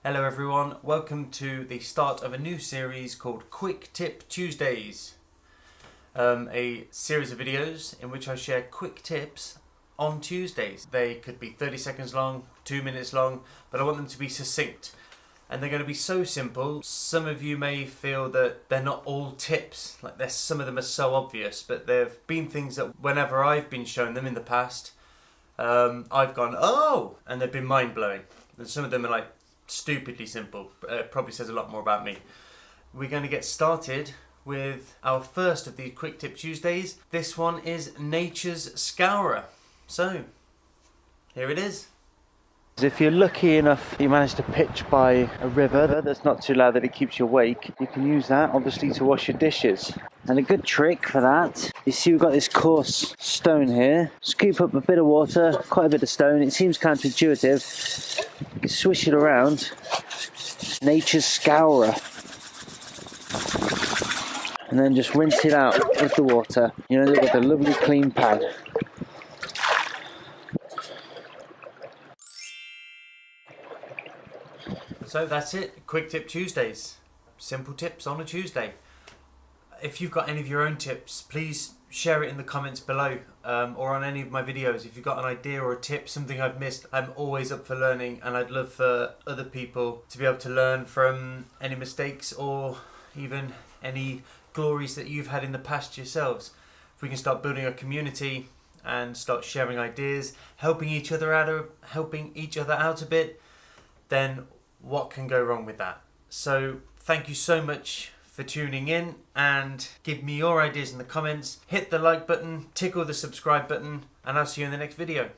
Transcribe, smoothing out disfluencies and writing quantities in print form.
Hello everyone, welcome to the start of a new series called Quick Tip Tuesdays. A series of videos in which I share quick tips on Tuesdays. They could be 30 seconds long, 2 minutes long, but I want them to be succinct. And they're going to be so simple. Some of you may feel that they're not all tips, like some of them are so obvious, but there have been things that whenever I've been shown them in the past, I've gone, oh, and they've been mind-blowing. And some of them are like stupidly simple. Probably says a lot more about me. We're going to get started with our first of these Quick Tip Tuesdays. This one is nature's scourer. So, here it is. If you're lucky enough you manage to pitch by a river that's not too loud that it keeps you awake, you can use that obviously to wash your dishes. And a good trick for that, you see we've got this coarse stone here. Scoop up a bit of water, quite a bit of stone, it seems counterintuitive. You swish it around, nature's scourer. And then just rinse it out with the water. You know, with a lovely clean pad. So that's it, Quick Tip Tuesdays. Simple tips on a Tuesday. If you've got any of your own tips, please share it in the comments below or on any of my videos. If you've got an idea or a tip, something I've missed, I'm always up for learning, and I'd love for other people to be able to learn from any mistakes or even any glories that you've had in the past yourselves. If we can start building a community and start sharing ideas, helping each other out a bit, then what can go wrong with that? So thank you so much for tuning in, and give me your ideas in the comments. Hit the like button, tickle the subscribe button, and I'll see you in the next video.